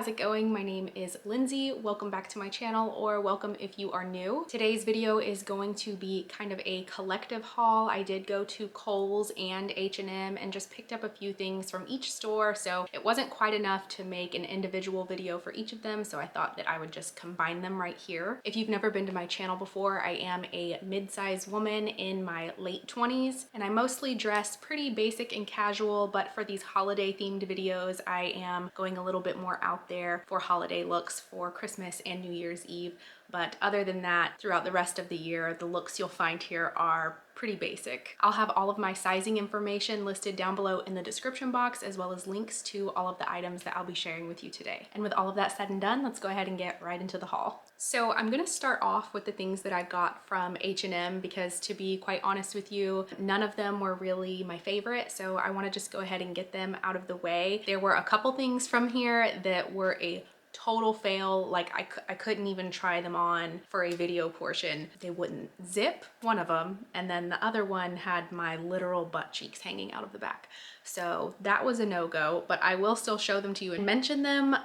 how's it going? My name is Lindsay. Welcome back to my channel, or welcome if you are new. Today's video is going to be kind of a collective haul. I did go to Kohl's and H&M and just picked up a few things from each store, so it wasn't quite enough to make an individual video for each of them, so I thought that I would just combine them right here. If you've never been to my channel before, I am a mid-sized woman in my late 20s, and I mostly dress pretty basic and casual, but for these holiday themed videos, I am going a little bit more out there for holiday looks for Christmas and New Year's Eve. But other than that, throughout the rest of the year, the looks you'll find here are pretty basic. I'll have all of my sizing information listed down below in the description box, as well as links to all of the items that I'll be sharing with you today. And with all of that said and done, let's go ahead and get right into the haul. So I'm gonna start off with the things that I got from H&M because, to be quite honest with you, none of them were really my favorite, so I wanna just go ahead and get them out of the way. There were a couple things from here that were a total fail. Like I couldn't even try them on for a video portion. They wouldn't zip, one of them, and then the other one had my literal butt cheeks hanging out of the back. So that was a no-go, but I will still show them to you and mention them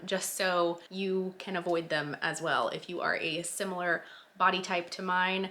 just so you can avoid them as well. If you are a similar body type to mine,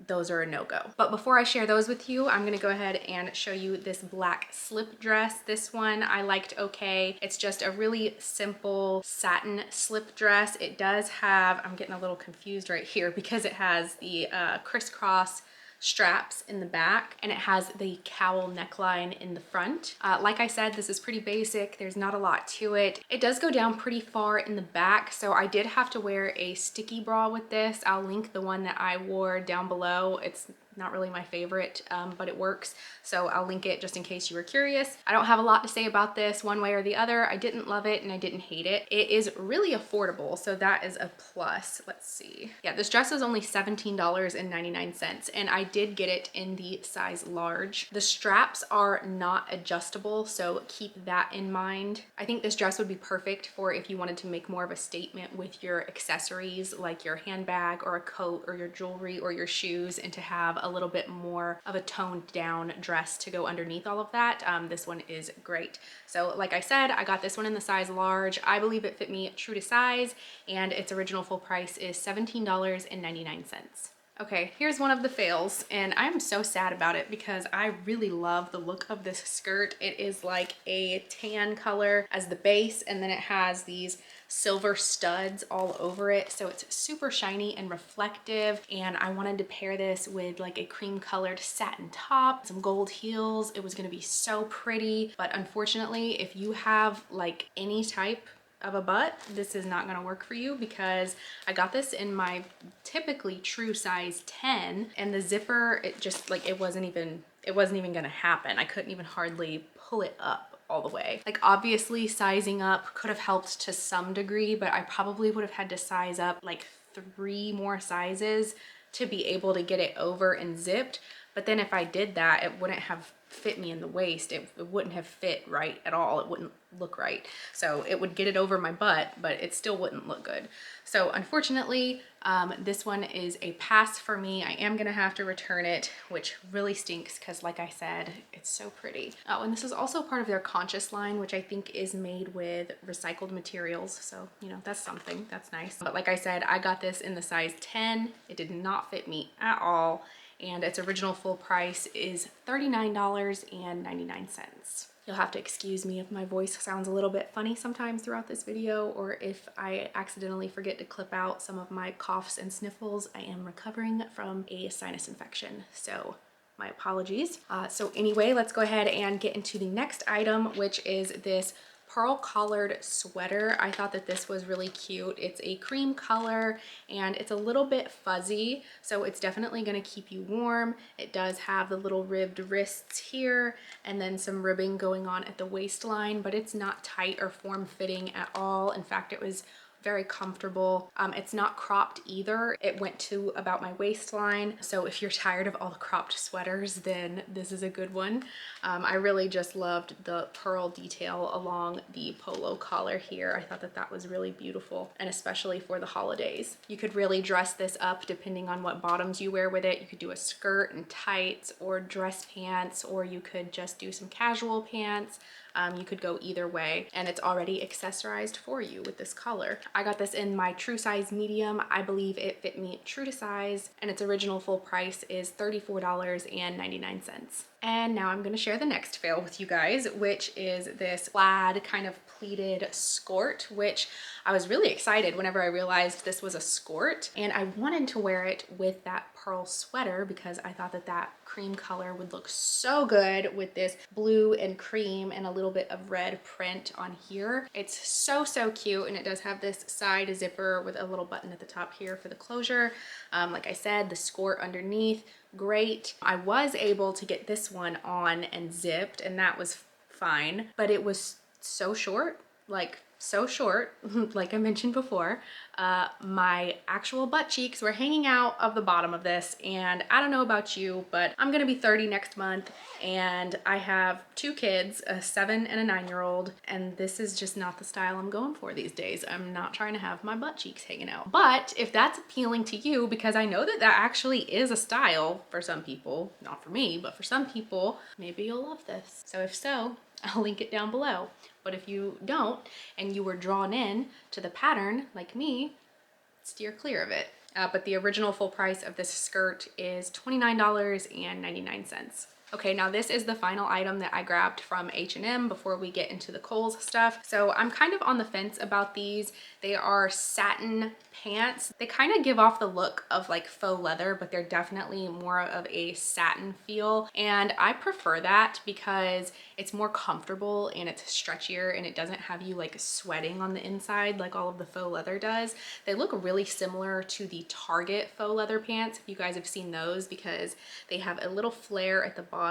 those are a no-go. But before I share those with you, I'm gonna go ahead and show you this black slip dress. This one I liked okay. It's just a really simple satin slip dress. It does have, I'm getting a little confused right here because it has the crisscross straps in the back and it has the cowl neckline in the front. Like I said, this is pretty basic. There's not a lot to it. It does go down pretty far in the back, so I did have to wear a sticky bra with this. I'll link the one that I wore down below. It's not really my favorite, but it works, so I'll link it just in case you were curious. I don't have a lot to say about this one way or the other. I didn't love it and I didn't hate it. It is really affordable, so that is a plus. Let's see. Yeah, this dress is only $17.99, and I did get it in the size large. The straps are not adjustable, so keep that in mind. I think this dress would be perfect for if you wanted to make more of a statement with your accessories, like your handbag or a coat or your jewelry or your shoes, and to have a little bit more of a toned down dress to go underneath all of that. This one is great. So like I said, I got this one in the size large. I believe it fit me true to size, and its original full price is $17.99. Okay, here's one of the fails, and I'm so sad about it because I really love the look of this skirt. It is like a tan color as the base, and then it has these silver studs all over it, so it's super shiny and reflective, and I wanted to pair this with like a cream colored satin top, some gold heels. It was gonna be so pretty, but unfortunately, if you have like any type of a butt, this is not gonna work for you because I got this in my typically true size 10, and the zipper, it just like, it wasn't even gonna happen. I couldn't even hardly pull it up all the way. Like, obviously sizing up could have helped to some degree, but I probably would have had to size up like 3 more sizes to be able to get it over and zipped. But then if I did that, it wouldn't have fit me in the waist. It wouldn't have fit right at all. It wouldn't look right. So it would get it over my butt, but it still wouldn't look good. So unfortunately, this one is a pass for me. I am gonna have to return it, which really stinks because, like I said, it's so pretty. Oh, and this is also part of their Conscious line, which I think is made with recycled materials. So, you know, that's something, that's nice. But like I said, I got this in the size 10. It did not fit me at all, and its original full price is $39.99. You'll have to excuse me if my voice sounds a little bit funny sometimes throughout this video, or if I accidentally forget to clip out some of my coughs and sniffles. I am recovering from a sinus infection, so my apologies. So anyway, let's go ahead and get into the next item, which is this pearl collared sweater. I thought that this was really cute. It's a cream color and it's a little bit fuzzy, so it's definitely going to keep you warm. It does have the little ribbed wrists here and then some ribbing going on at the waistline, but it's not tight or form-fitting at all. In fact, it was very comfortable. It's not cropped either. It went to about my waistline. So if you're tired of all the cropped sweaters, then this is a good one. I really just loved the pearl detail along the polo collar here. I thought that that was really beautiful, and especially for the holidays. You could really dress this up depending on what bottoms you wear with it. You could do a skirt and tights or dress pants, or you could just do some casual pants. You could go either way, and it's already accessorized for you with this collar. I got this in my true size medium. I believe it fit me true to size, and its original full price is $34.99. And now I'm gonna share the next fail with you guys, which is this plaid kind of pleated skort, which I was really excited whenever I realized this was a skort, and I wanted to wear it with that pearl sweater because I thought that that cream color would look so good with this blue and cream and a little bit of red print on here. It's so cute, and it does have this side zipper with a little button at the top here for the closure. Like I said, the skort underneath, great. I was able to get this one on and zipped, and that was fine, but it was so short, like so short, like I mentioned before. My actual butt cheeks were hanging out of the bottom of this, and I don't know about you, but I'm gonna be 30 next month, and I have 2 kids, a 7 and a 9-year-old, and this is just not the style I'm going for these days. I'm not trying to have my butt cheeks hanging out. But if that's appealing to you, because I know that that actually is a style for some people, not for me, but for some people, maybe you'll love this. So if so, I'll link it down below. But if you don't, and you were drawn in to the pattern like me, steer clear of it. But the original full price of this skirt is $29.99. Okay, now this is the final item that I grabbed from H&M before we get into the Kohl's stuff. So I'm kind of on the fence about these. They are satin pants. They kind of give off the look of like faux leather, but they're definitely more of a satin feel. And I prefer that because it's more comfortable and it's stretchier, and it doesn't have you like sweating on the inside like all of the faux leather does. They look really similar to the Target faux leather pants, if you guys have seen those, because they have a little flare at the bottom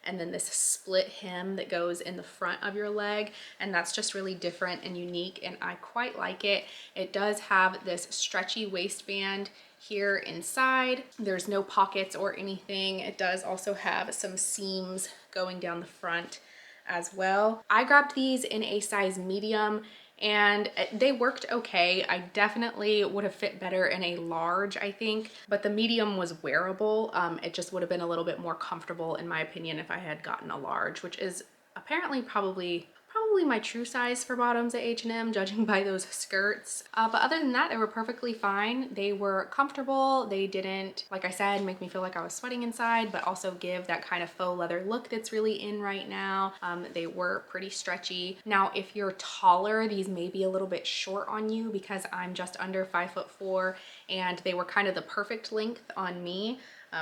and then this split hem that goes in the front of your leg, and that's just really different and unique, and I quite like it. It does have this stretchy waistband here inside. There's no pockets or anything. It does also have some seams going down the front as well. I grabbed these in a size medium, and they worked okay. I definitely would have fit better in a large, I think, but the medium was wearable. It just would have been a little bit more comfortable, in my opinion, if I had gotten a large, which is apparently probably my true size for bottoms at H&M, judging by those skirts. But other than that, they were perfectly fine. They were comfortable. They didn't, like I said, make me feel like I was sweating inside, but also give that kind of faux leather look that's really in right now. They were pretty stretchy. Now, if you're taller, these may be a little bit short on you because I'm just under 5'4", and they were kind of the perfect length on me.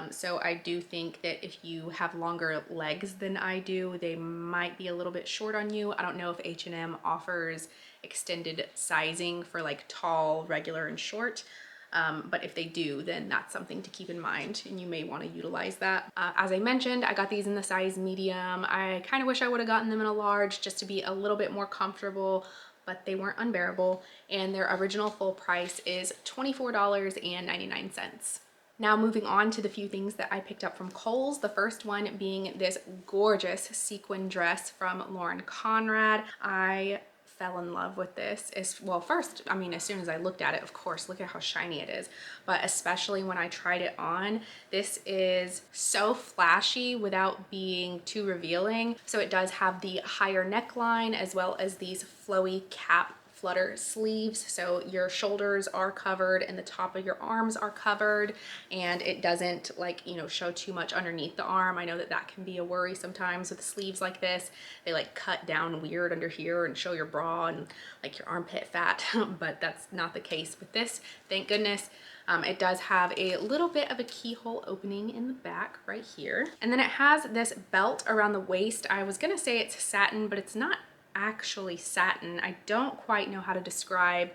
So I do think that if you have longer legs than I do, they might be a little bit short on you. I don't know if H&M offers extended sizing for like tall, regular, and short. But if they do, then that's something to keep in mind, and you may want to utilize that. As I mentioned, I got these in the size medium. I kind of wish I would have gotten them in a large just to be a little bit more comfortable, but they weren't unbearable, and their original full price is $24.99. Now moving on to the few things that I picked up from Kohl's. The first one being this gorgeous sequin dress from Lauren Conrad. I fell in love with this. Well, first, I mean, as soon as I looked at it, of course, look at how shiny it is, but especially when I tried it on, this is so flashy without being too revealing. So it does have the higher neckline as well as these flowy cap flutter sleeves, so your shoulders are covered and the top of your arms are covered, and it doesn't, like, you know, show too much underneath the arm. I know that that can be a worry sometimes with sleeves like this. They like cut down weird under here and show your bra and like your armpit fat, but that's not the case with this, thank goodness. It does have a little bit of a keyhole opening in the back right here, and then it has this belt around the waist. I was gonna say it's satin, but it's not actually satin. I don't quite know how to describe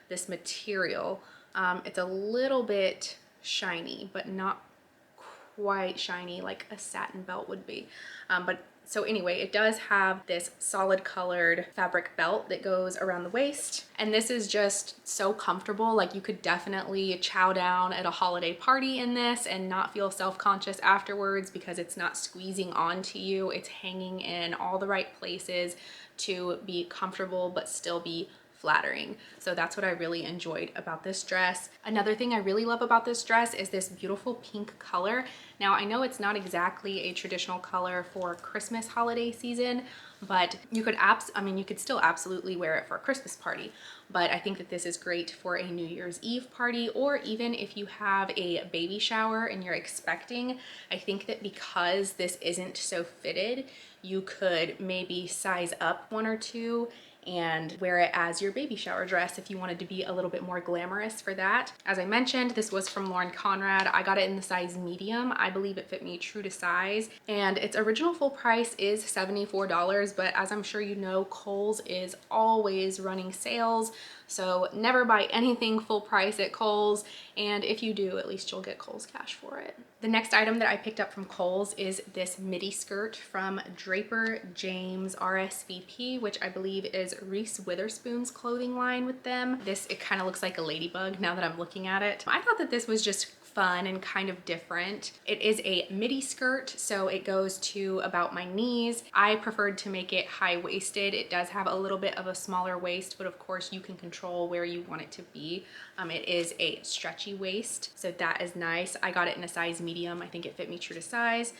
this material. It's a little bit shiny, but not quite shiny like a satin belt would be. So anyway, it does have this solid colored fabric belt that goes around the waist. And this is just so comfortable. Like you could definitely chow down at a holiday party in this and not feel self-conscious afterwards because it's not squeezing onto you. It's hanging in all the right places to be comfortable but still be flattering. So that's what I really enjoyed about this dress. Another thing I really love about this dress is this beautiful pink color. Now I know it's not exactly a traditional color for Christmas holiday season, but you could you could still absolutely wear it for a Christmas party. But I think that this is great for a New Year's Eve party, or even if you have a baby shower and you're expecting. I think that because this isn't so fitted, you could maybe size up one or two and wear it as your baby shower dress if you wanted to be a little bit more glamorous for that. As I mentioned, this was from Lauren Conrad. I got it in the size medium. I believe it fit me true to size, and its original full price is $74, but as I'm sure you know, Kohl's is always running sales. So never buy anything full price at Kohl's, and if you do, at least you'll get Kohl's cash for it. The next item that I picked up from Kohl's is this midi skirt from Draper James RSVP, which I believe is Reese Witherspoon's clothing line with them. It kind of looks like a ladybug now that I'm looking at it. I thought that this was just fun and kind of different. It is a midi skirt, so it goes to about my knees. I preferred to make it high-waisted. It does have a little bit of a smaller waist, but of course you can control where you want it to be. It is a stretchy waist, so that is nice. I got it in a size medium. I think it fit me true to size.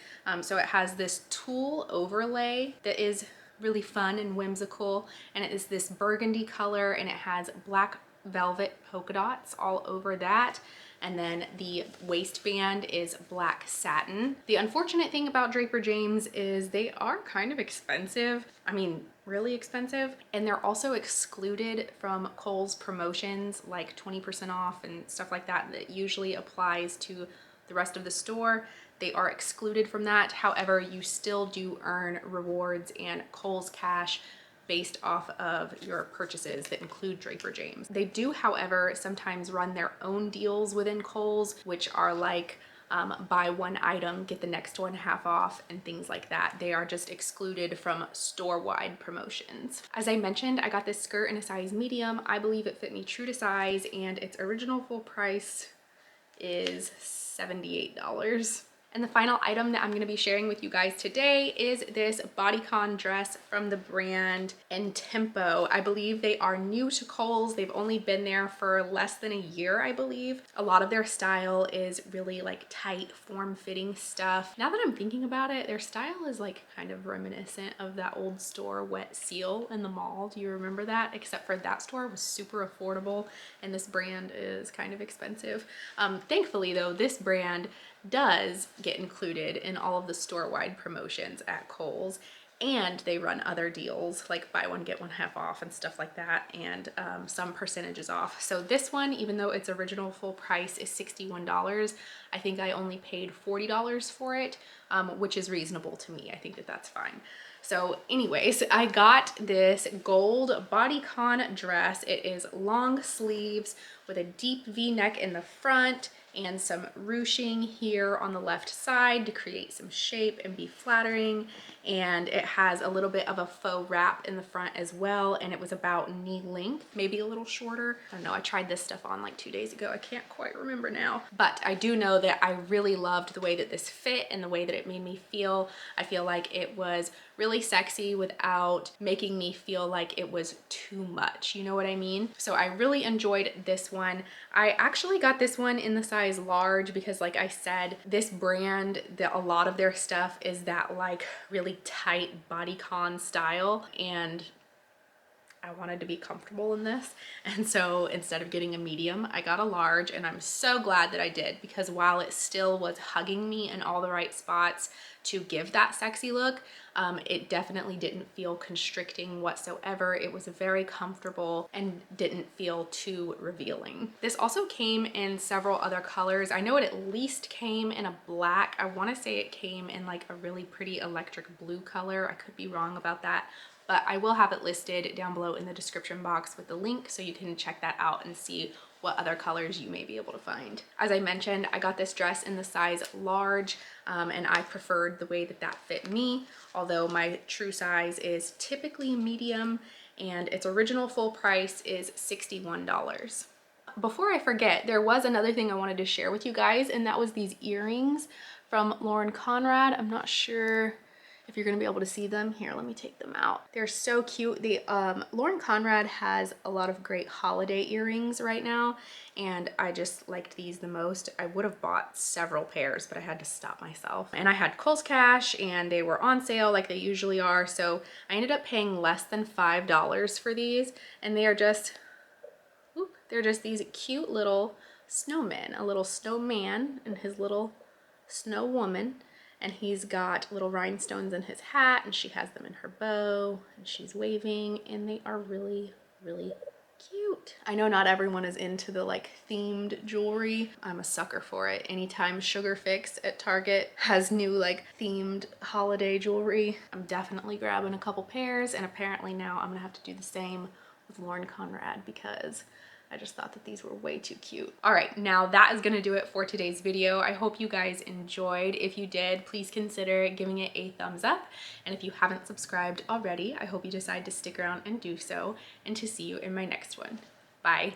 So it has this tulle overlay that is really fun and whimsical, and it is this burgundy color, and it has black velvet polka dots all over that. And then the waistband is black satin. The unfortunate thing about Draper James is they are kind of expensive. I mean, really expensive. And they're also excluded from Kohl's promotions, like 20% off and stuff like that, that usually applies to the rest of the store. They are excluded from that. However, you still do earn rewards and Kohl's cash based off of your purchases that include Draper James. They do, however, sometimes run their own deals within Kohl's, which are like buy one item, get the next one half off and things like that. They are just excluded from store-wide promotions. As I mentioned, I got this skirt in a size medium. I believe it fit me true to size, and its original full price is $78. And the final item that I'm going to be sharing with you guys today is this bodycon dress from the brand Tempo. I believe they are new to Kohl's. They've only been there for less than a year, I believe. A lot of their style is really like tight, form-fitting stuff. Now that I'm thinking about it, their style is like kind of reminiscent of that old store Wet Seal in the mall. Do you remember that? Except for that store was super affordable and this brand is kind of expensive. Thankfully though, this brand does get included in all of the store-wide promotions at Kohl's, and they run other deals like buy one get one half off and stuff like that, and some percentages off. So this one, even though its original full price is $61, I think I only paid $40 for it, which is reasonable to me. I think that that's fine. So anyways, I got this gold bodycon dress. It is long sleeves with a deep V-neck in the front and some ruching here on the left side to create some shape and be flattering. And it has a little bit of a faux wrap in the front as well. And it was about knee length, maybe a little shorter. I don't know, I tried this stuff on like 2 days ago. I can't quite remember now. But I do know that I really loved the way that this fit and the way that it made me feel. I feel like it was really sexy without making me feel like it was too much. You know what I mean? So I really enjoyed this one. I actually got this one in the size large because, like I said, this brand, a lot of their stuff is that like really tight bodycon style, and I wanted to be comfortable in this. And so instead of getting a medium, I got a large, and I'm so glad that I did, because while it still was hugging me in all the right spots to give that sexy look, it definitely didn't feel constricting whatsoever. It was very comfortable and didn't feel too revealing. This also came in several other colors. I know it at least came in a black. I want to say it came in like a really pretty electric blue color. I could be wrong about that, but I will have it listed down below in the description box with the link so you can check that out and see what other colors you may be able to find. As I mentioned, I got this dress in the size large, and I preferred the way that that fit me, although my true size is typically medium, and its original full price is $61. Before I forget, there was another thing I wanted to share with you guys, and that was these earrings from Lauren Conrad. I'm not sure if you're gonna be able to see them. Here, let me take them out. They're so cute. The Lauren Conrad has a lot of great holiday earrings right now, and I just liked these the most. I would have bought several pairs, but I had to stop myself. And I had Kohl's cash, and they were on sale like they usually are, so I ended up paying less than $5 for these, and they are just, they're just these cute little snowmen, a little snowman and his little snow woman. And he's got little rhinestones in his hat, and she has them in her bow, and she's waving, and they are really, really cute. I know not everyone is into the like themed jewelry. I'm a sucker for it. Anytime Sugar Fix at Target has new like themed holiday jewelry, I'm definitely grabbing a couple pairs, and apparently now I'm gonna have to do the same with Lauren Conrad because I just thought that these were way too cute. All right, now that is gonna do it for today's video. I hope you guys enjoyed. If you did, please consider giving it a thumbs up. And if you haven't subscribed already, I hope you decide to stick around and do so, and to see you in my next one. Bye.